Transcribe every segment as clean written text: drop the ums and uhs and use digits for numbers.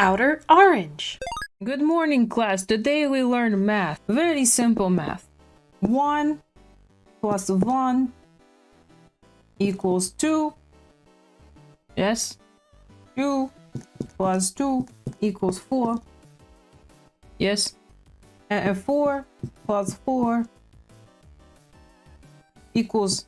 Outer Orange. Good morning, class. Today we learned math. Very simple math. 1 plus 1 equals 2. Yes. 2 plus 2 equals 4. Yes. And 4 plus 4 equals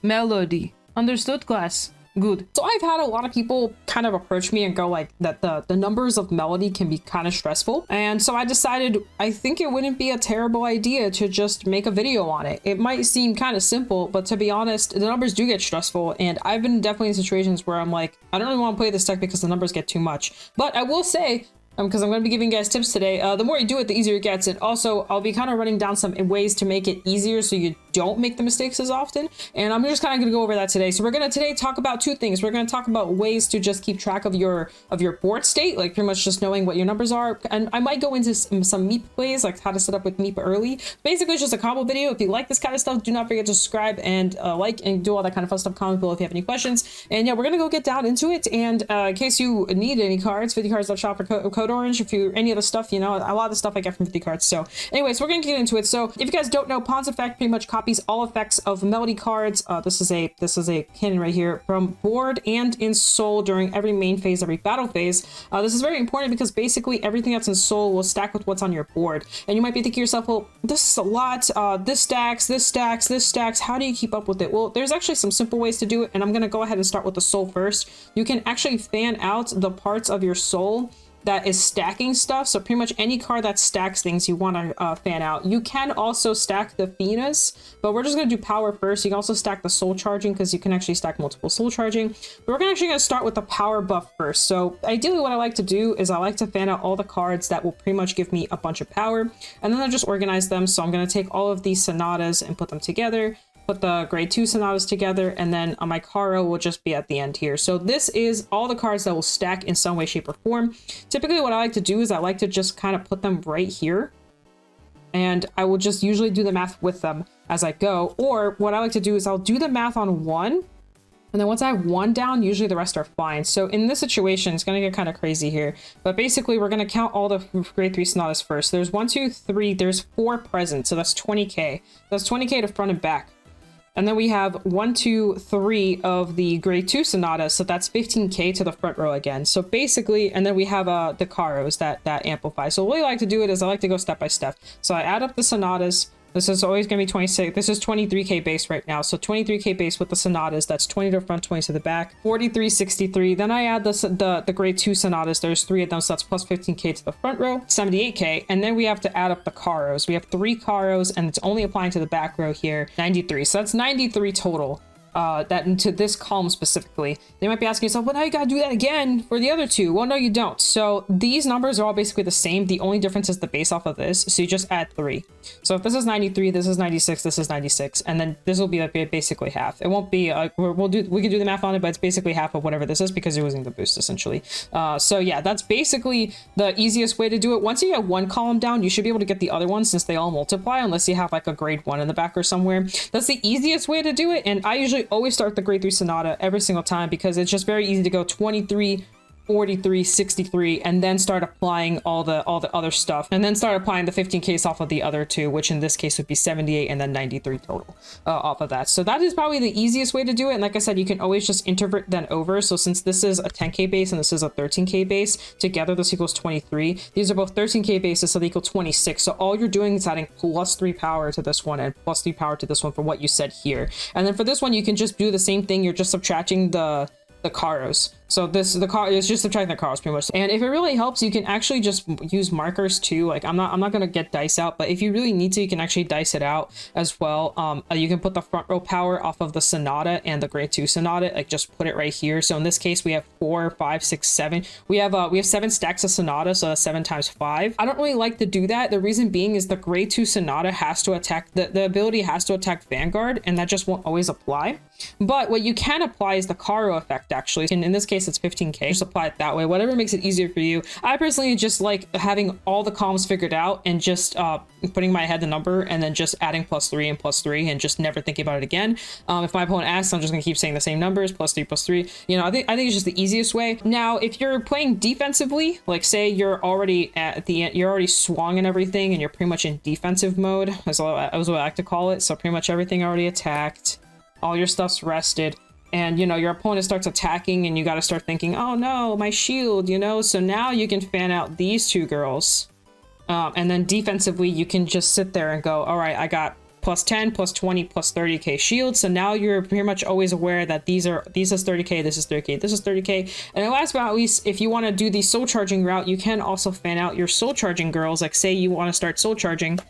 melody. Understood, class? Good. So I've had a lot of people kind of approach me and go like that the numbers of melody can be kind of stressful. And so I decided I think it wouldn't be a terrible idea to just make a video on it. It might seem kind of simple, but to be honest, the numbers do get stressful. And I've been definitely in situations where I'm like, I don't really want to play this deck because the numbers get too much. But I will say, because I'm going to be giving you guys tips today, the more you do it, the easier it gets. And also, I'll be kind of running down some ways to make it easier so you don't make the mistakes as often. And I'm just kind of going to go over that today. So we're going to today talk about two things. We're going to talk about ways to just keep track of your board state, like pretty much just knowing what your numbers are. And I might go into some MEEP ways, like how to set up with MEEP early. Basically, it's just a combo video. If you like this kind of stuff, do not forget to subscribe and like and do all that kind of fun stuff. Comment below if you have any questions. And yeah, we're going to go get down into it. And in case you need any cards, 50cards.shop for code orange. If you any of the stuff, you know, a lot of the stuff I get from 50 cards. So anyways, we're gonna get into it. So if you guys don't know, Pawn's effect pretty much copies all effects of melody cards. This is a cannon right here from board and in soul during every main phase, every battle phase. This is very important because basically everything that's in soul will stack with what's on your board. And you might be thinking to yourself, well, this is a lot. This stacks, this stacks, this stacks. How do you keep up with it? Well, there's actually some simple ways to do it, and I'm gonna go ahead and start with the soul first. You can actually fan out the parts of your soul that is stacking stuff. So pretty much any card that stacks things you want to fan out. You can also stack the Finas, but we're just going to do power first. You can also stack the soul charging because you can actually stack multiple soul charging. But we're actually going to start with the power buff first. So ideally what I like to do is I like to fan out all the cards that will pretty much give me a bunch of power, and then I just organize them. So I'm going to take all of these sonatas and put them together, put the grade 2 sonatas together, and then my Caro will just be at the end here. So this is all the cards that will stack in some way, shape, or form. Typically what I like to do is I like to just kind of put them right here, and I will just usually do the math with them as I go. Or what I like to do is I'll do the math on one, and then once I have one down, usually the rest are fine. So in this situation, it's going to get kind of crazy here. But basically, we're going to count all the grade 3 sonatas first. There's 1, 2, 3, there's 4 present, so that's 20k. That's 20k to front and back. And then we have 1, 2, 3 of the grade 2 sonatas, so that's 15k to the front row again. So basically, and then we have the Caros that amplify. So what I like to do it is I like to go step by step. So I add up the sonatas. This is always going to be 26. This is 23k base right now. So 23k base with the sonatas. That's 20 to the front, 20 to the back. 4363. Then I add the grade 2 sonatas. There's 3 of them, so that's plus 15k to the front row. 78k. And then we have to add up the Caros. We have 3 Caros, and it's only applying to the back row here. 93. So that's 93 total. That into this column specifically. They might be asking yourself, well, now you gotta do that again for the other two. Well, no, you don't. So these numbers are all basically the same. The only difference is the base off of this. So you just add 3. So if this is 93, this is 96, this is 96, and then this will be like basically half. It won't be we can do the math on it, but it's basically half of whatever this is because you're using the boost essentially. So yeah, that's basically the easiest way to do it. Once you get one column down, you should be able to get the other one since they all multiply, unless you have like a grade 1 in the back or somewhere. That's the easiest way to do it, and I usually always start the grade 3 sonata every single time because it's just very easy to go 23, 43, 63, and then start applying all the other stuff, and then start applying the 15k off of the other two, which in this case would be 78 and then 93 total off of that. So that is probably the easiest way to do it. And like I said, you can always just invert then over. So since this is a 10k base and this is a 13k base, together this equals 23. These are both 13k bases, so they equal 26. So all you're doing is adding plus 3 power to this one and plus 3 power to this one for what you said here. And then for this one, you can just do the same thing. You're just subtracting the Caros. So the car is just subtracting the Caros pretty much. And if it really helps, you can actually just use markers too. Like I'm not gonna get dice out, but if you really need to, you can actually dice it out as well. You can put the front row power off of the sonata and the grade 2 sonata, like just put it right here. So in this case, we have 4, 5, 6, 7. We have 7 stacks of sonata, so that's 7 times 5. I don't really like to do that. The reason being is the grade 2 sonata has to attack the ability has to attack Vanguard, and that just won't always apply. But what you can apply is the Caro effect actually. And in this case, case it's 15k. Just apply it that way, whatever makes it easier for you. I personally just like having all the columns figured out and just putting my head the number and then just adding +3 and +3 and just never thinking about it again. If my opponent asks, I'm just gonna keep saying the same numbers, +3 +3. You know, I think it's just the easiest way. Now if you're playing defensively, like say you're already at the end, you're already swung and everything and you're pretty much in defensive mode, as what I like to call it. So pretty much everything already attacked, all your stuff's rested, and you know your opponent starts attacking and you got to start thinking, oh no, my shield, you know. So now you can fan out these two girls, and then defensively you can just sit there and go, all right, I got +10, +20, +30k shield. So now you're pretty much always aware that these is 30k, this is 30k, this is 30k. And last but not least, if you want to do the soul charging route, you can also fan out your soul charging girls. Like say you want to start soul charging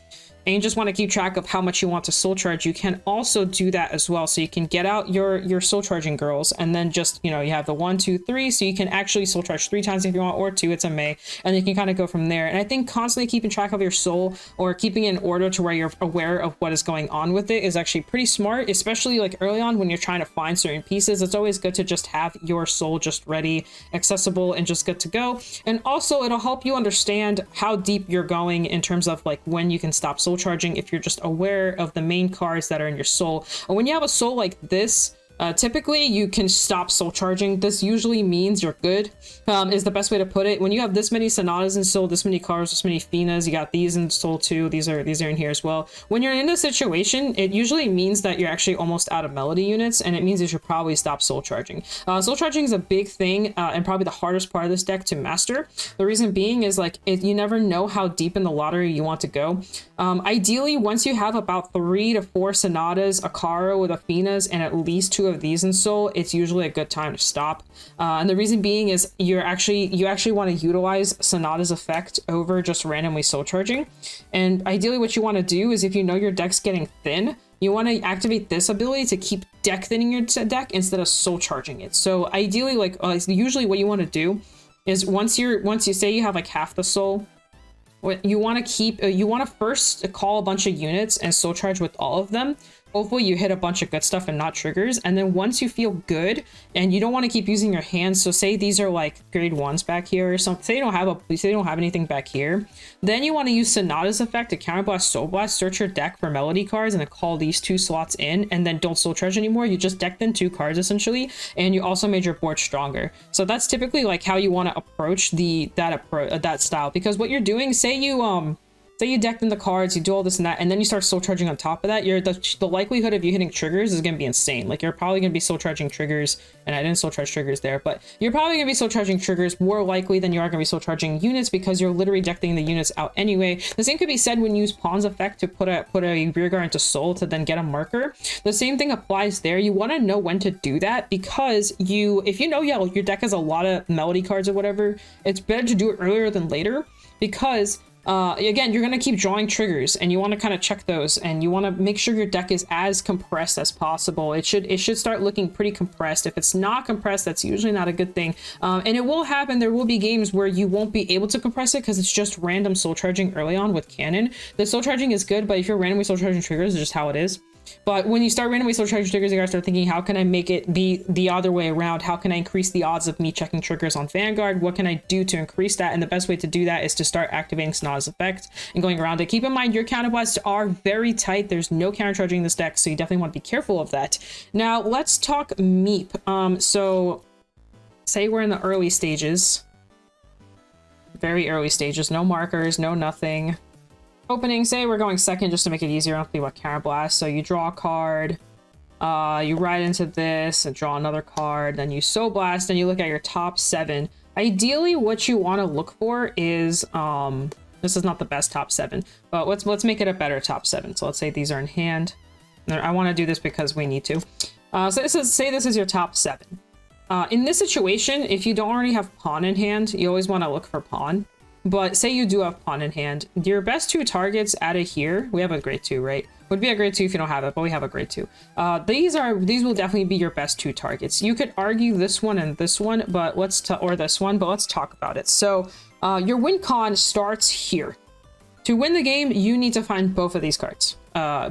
and you just want to keep track of how much you want to soul charge, you can also do that as well. So you can get out your soul charging girls and then just, you know, you have the 1, 2, 3, so you can actually soul charge 3 times if you want, or 2, it's a May, and you can kind of go from there. And I think constantly keeping track of your soul or keeping it in order to where you're aware of what is going on with it is actually pretty smart, especially like early on when you're trying to find certain pieces. It's always good to just have your soul just ready, accessible, and just good to go. And also it'll help you understand how deep you're going in terms of like when you can stop soul charging if you're just aware of the main cards that are in your soul. And when you have a soul like this, typically you can stop soul charging. This usually means you're good, is the best way to put it. When you have this many Sonatas in soul, this many cars, this many Finas, you got these in soul too, these are in here as well. When you're in this situation, it usually means that you're actually almost out of melody units, and it means you should probably stop soul charging. Soul charging is a big thing, and probably the hardest part of this deck to master. The reason being is like you never know how deep in the lottery you want to go. Ideally, once you have about 3 to 4 Sonatas, a Caro with a Finas, and at least 2 of these in soul, it's usually a good time to stop. And the reason being is you actually want to utilize Sonata's effect over just randomly soul charging. And ideally what you want to do is, if you know your deck's getting thin, you want to activate this ability to keep deck thinning your deck instead of soul charging it. So ideally, like usually what you want to do is once you say you have like half the soul, what you want to keep, you want to first call a bunch of units and soul charge with all of them. Hopefully you hit a bunch of good stuff and not triggers. And then once you feel good and you don't want to keep using your hands, so say these are like grade 1s back here or something, say you don't have anything back here, then you want to use Sonata's effect to counterblast, soul blast, search your deck for melody cards, and then call these 2 slots in, and then don't soul charge anymore. You just decked in 2 cards essentially, and you also made your board stronger. So that's typically like how you want to approach that style, because what you're doing, say you decked in the cards, you do all this and that, and then you start soul charging on top of that, the likelihood of you hitting triggers is going to be insane. Like you're probably going to be soul charging triggers, and I didn't soul charge triggers there, but you're probably going to be soul charging triggers more likely than you are going to be soul charging units, because you're literally decking the units out anyway. The same could be said when you use Pawn's effect to put a rear guard into soul to then get a marker. The same thing applies there. You want to know when to do that, because if you know, yeah, your deck has a lot of melody cards or whatever, it's better to do it earlier than later, because again, you're going to keep drawing triggers, and you want to kind of check those, and you want to make sure your deck is as compressed as possible. It should start looking pretty compressed. If it's not compressed, that's usually not a good thing. And it will happen. There will be games where you won't be able to compress it because it's just random soul charging early on with Cannon. The soul charging is good, but if you're randomly soul charging triggers, it's just how it is. But when you start randomly soul charging triggers, you gotta start thinking, how can I make it be the other way around? How can I increase the odds of me checking triggers on Vanguard? What can I do to increase that? And the best way to do that is to start activating Sonata's effect and going around it. Keep in mind, your counterblasts are very tight. There's no countercharging in this deck, so you definitely want to be careful of that. Now, let's talk Meep. So, say we're in the early stages. Very early stages. No markers, no nothing. Opening, say we're going second just to make it easier. I don't think about counterblast. So you draw a card, you ride into this and draw another card, then you soul blast, and you look at your top 7. Ideally, what you want to look for is this is not the best top 7, but let's make it a better top 7. So let's say these are in hand. I want to do this because we need to. So say this is your top 7. In this situation, if you don't already have pawn in hand, you always want to look for pawn. But say you do have pawn in hand, your best 2 targets out of here, we have a grade 2, right? Would be a grade 2 if you don't have it, but we have a grade 2. These will definitely be your best 2 targets. You could argue this one and this one, but or this one, but let's talk about it. So your win con starts here. To win the game, you need to find both of these cards.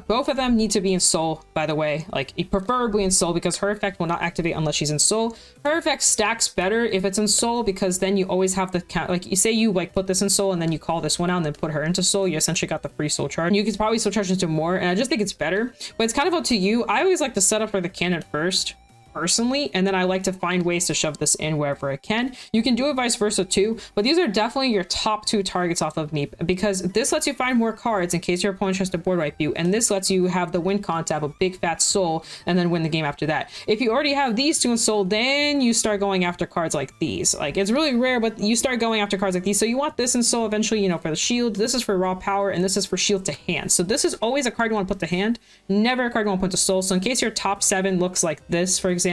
both of them need to be in soul, by the way, like preferably in soul, because her effect will not activate unless she's in soul. Her effect stacks better if it's in soul, because then you always have the count. Like you say you like put this in soul and then you call this one out and then put her into soul, you essentially got the free soul charge. You could probably soul charge into more, and I just think it's better, but it's kind of up to you. I always like to set up for the cannon first, personally, and then I like to find ways to shove this in wherever I can. You can do it vice versa too, but these are definitely your top 2 targets off of Meep, because this lets you find more cards in case your opponent tries to board wipe you, and this lets you have the win con to have a big fat soul and then win the game after that. If you already have these 2 in soul, then you start going after cards like these. Like, it's really rare, but you start going after cards like these. So you want this in soul eventually, you know, for the shield. This is for raw power, and this is for shield to hand. So this is always a card you want to put to hand, never a card you want to put to soul. So in case your top 7 looks like this, for example,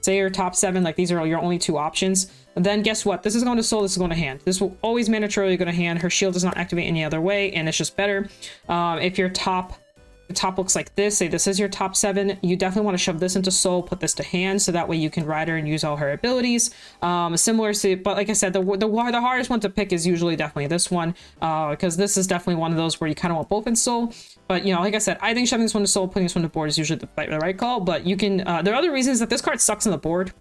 say your top 7, like these are your only 2 options, then guess what? This is going to soul, this is going to hand. This will always mandatorily go to hand. Her shield does not activate any other way, and it's just better. If your top looks like this, say this is your top 7, you definitely want to shove this into soul, put this to hand, so that way you can ride her and use all her abilities. Similar to, but like I said, the hardest one to pick is usually definitely this one, because this is definitely one of those where you kind of want both in soul. But, you know, like I said, I think shoving this one to soul, putting this one to board is usually the right call. But you can, there are other reasons that this card sucks on the board.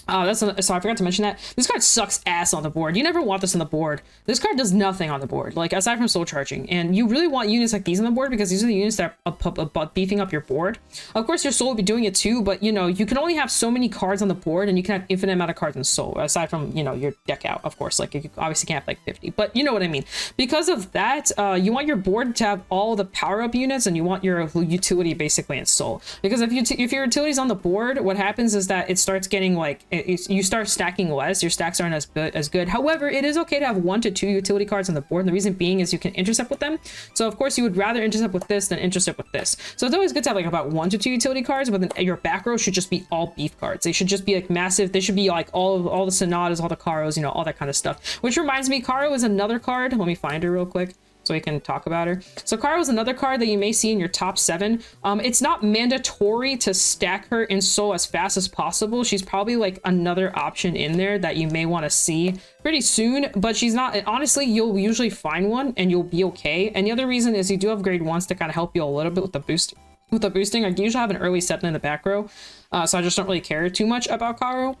So I forgot to mention that this card sucks ass on the board. You never want this on the board. This card does nothing on the board, like aside from soul charging, and you really want units like these on the board, because these are the units that are beefing up your board. Of course your soul will be doing it too, but you know, you can only have so many cards on the board, and you can have infinite amount of cards in soul, aside from, you know, your deck out, of course. Like, you obviously can't have like 50, but you know what I mean. Because of that, you want your board to have all the power up units, and you want your utility basically in soul, because if your utility's on the board, what happens is that it starts getting like you start stacking less. Your stacks aren't as good. However, it is okay to have 1 to 2 utility cards on the board, and the reason being is you can intercept with them. So of course you would rather intercept with this than intercept with this. So it's always good to have like about 1 to 2 utility cards, but then your back row should just be all beef cards. They should just be like massive. They should be like all the Sonatas, all the Karos, you know, all that kind of stuff. Which reminds me, Karo is another card. Let me find her real quick so we can talk about her. So Karo is another card that you may see in your top 7. It's not mandatory to stack her in soul as fast as possible. She's probably like another option in there that you may want to see pretty soon, but she's not. Honestly, you'll usually find one and you'll be okay. And the other reason is you do have grade 1s to kind of help you a little bit with the boost. With the boosting, I usually have an early set in the back row, so I just don't really care too much about Karo.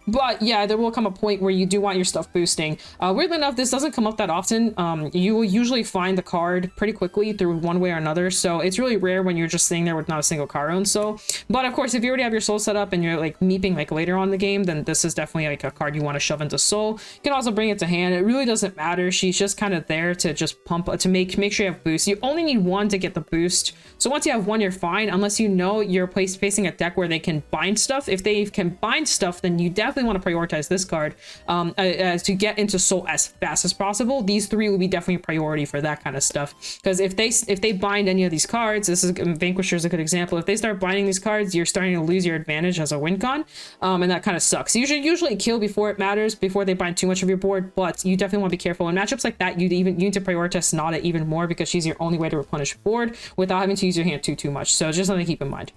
But yeah, there will come a point where you do want your stuff boosting. Weirdly enough, this doesn't come up that often. You will usually find the card pretty quickly through one way or another. So it's really rare when you're just sitting there with not a single card on soul. But of course, if you already have your soul set up and you're like meeping like later on in the game, then this is definitely like a card you want to shove into soul. You can also bring it to hand. It really doesn't matter. She's just kind of there to just pump, to make sure you have boost. You only need 1 to get the boost. So once you have 1, you're fine, unless you know you're facing a deck where they can bind stuff. If they can bind stuff, then you definitely want to prioritize this card to get into soul as fast as possible. These 3 will be definitely a priority for that kind of stuff, because if they bind any of these cards, this is Vanquisher is a good example. If they start binding these cards, you're starting to lose your advantage as a win con, and that kind of sucks. You should usually kill before it matters, before they bind too much of your board, but you definitely want to be careful in matchups like that. You need to prioritize Sonata even more, because she's your only way to replenish board without having to use your hand too much. So just something to keep in mind.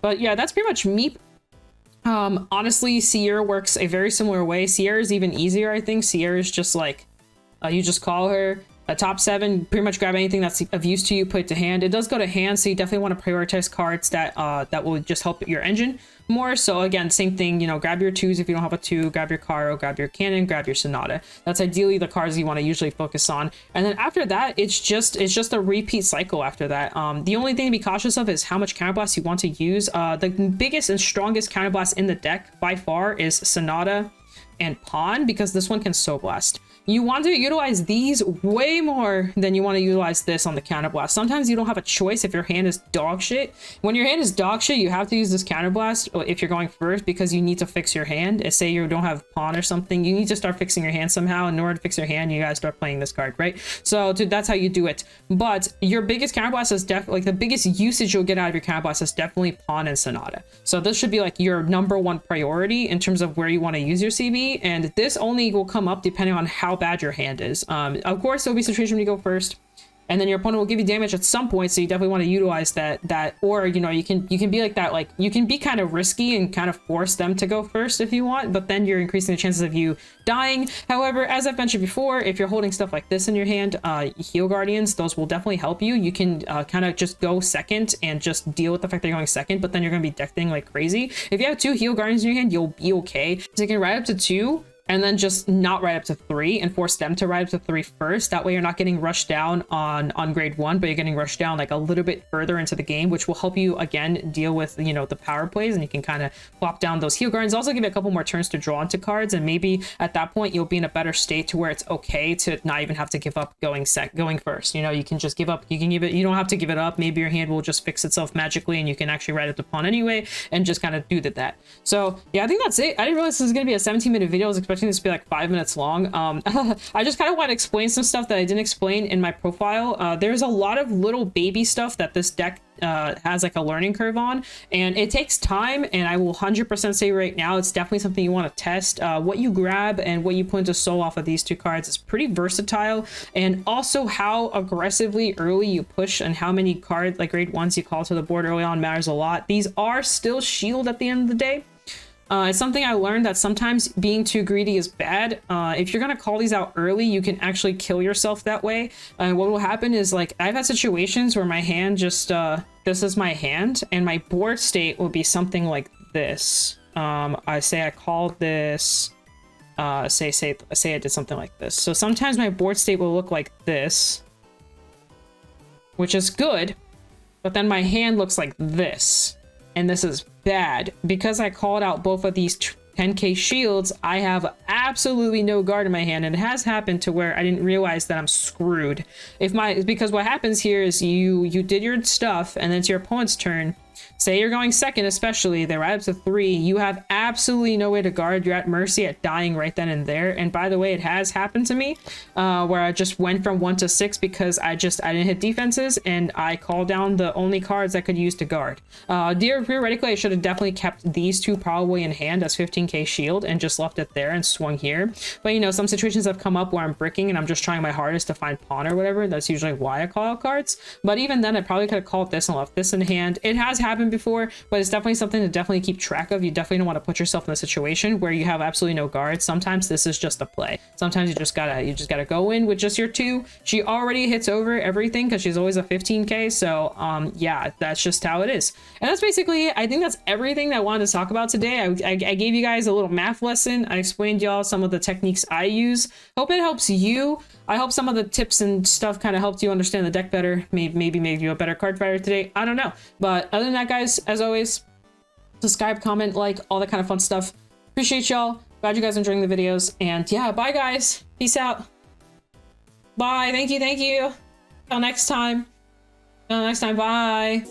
But yeah, that's pretty much Meep. Honestly, Sierra works a very similar way. Sierra is even easier, I think. Sierra is just like, you just call her a top 7, pretty much grab anything that's of use to you, put it to hand. It does go to hand, so you definitely want to prioritize cards that that will just help your engine more. So again, same thing, you know, grab your 2s if you don't have a 2, grab your Karo, grab your Cannon, grab your Sonata. That's ideally the cards you want to usually focus on. And then after that, it's just a repeat cycle after that. The only thing to be cautious of is how much counterblast you want to use. The biggest and strongest counterblast in the deck by far is Sonata and Pawn, because this one can Soul Blast. You want to utilize these way more than you want to utilize this on the counterblast. Sometimes you don't have a choice if your hand is dog shit. When your hand is dog shit, you have to use this counterblast if you're going first, because you need to fix your hand. And say you don't have pawn or something, you need to start fixing your hand somehow. In order to fix your hand, you gotta start playing this card, right? So that's how you do it. But your biggest counterblast is definitely, like, the biggest usage you'll get out of your counterblast is definitely Pawn and Sonata. So this should be like your #1 priority in terms of where you want to use your CB, and this only will come up depending on how bad your hand is. Of course, there'll be a situation when you go first. and then your opponent will give you damage at some point, so you definitely want to utilize that. Or, you know, you can be like that, like you can be kind of risky and kind of force them to go first if you want, but then you're increasing the chances of you dying. However, as I've mentioned before, if you're holding stuff like this in your hand, heal guardians, those will definitely help you. You can kind of just go second and just deal with the fact that you're going second, but then you're going to be decking like crazy. If you have 2 heal guardians in your hand, you'll be okay. So you can ride up to 2 and then just not ride up to 3 and force them to ride up to 3 first. That way you're not getting rushed down on grade 1, but you're getting rushed down like a little bit further into the game, which will help you again deal with, you know, the power plays, and you can kind of plop down those heal guardians. Also give you a couple more turns to draw into cards, and maybe at that point you'll be in a better state to where it's okay to not even have to give up going first. You know, you can just give up. You don't have to give it up. Maybe your hand will just fix itself magically and you can actually ride up the pawn anyway and just kind of do that. So yeah, I think that's it. I didn't realize this was gonna be a 17-minute video. I was expecting this to be like 5 minutes long. I just kind of want to explain some stuff that I didn't explain in my profile. There's a lot of little baby stuff that this deck has like a learning curve on, and it takes time, and I will 100% say right now it's definitely something you want to test. What you grab and what you put into soul off of these 2 cards is pretty versatile, and also how aggressively early you push and how many cards like grade 1s you call to the board early on matters a lot. These are still shield at the end of the day. It's something I learned that sometimes being too greedy is bad. If you're gonna call these out early, you can actually kill yourself that way. What will happen is, like, I've had situations where my hand just this is my hand, and my board state will be something like this. I called this. Say I did something like this. So sometimes my board state will look like this, which is good, but then my hand looks like this. And this is bad. Because I called out both of these 10k shields, I have absolutely no guard in my hand, and it has happened to where I didn't realize that I'm screwed. Because what happens here is you did your stuff, and then it's your opponent's turn. Say you're going second, especially, they ride up to 3. You have absolutely no way to guard. You're at mercy at dying right then and there. And by the way, it has happened to me where I just went from 1 to 6 because I didn't hit defenses, and I called down the only cards I could use to guard. Theoretically, I should have definitely kept these 2 probably in hand as 15k shield and just left it there and swung here. But, you know, some situations have come up where I'm bricking and I'm just trying my hardest to find pawn or whatever. That's usually why I call out cards. But even then, I probably could have called this and left this in hand. It has happened before, but it's definitely something to definitely keep track of. You definitely don't want to put yourself in a situation where you have absolutely no guards. Sometimes this is just a play. Sometimes you just gotta go in with just your 2. She already hits over everything because she's always a 15k. So yeah, that's just how it is. And that's basically it. I think that's everything that I wanted to talk about today. I gave you guys a little math lesson. I explained y'all some of the techniques I use. Hope it helps you. I hope some of the tips and stuff kind of helped you understand the deck better. Maybe made you a better card fighter today. I don't know. But other than that, guys, as always, subscribe, comment, like, all that kind of fun stuff. Appreciate y'all. Glad you guys are enjoying the videos. And yeah, bye, guys. Peace out. Bye. Thank you. Till next time. Bye.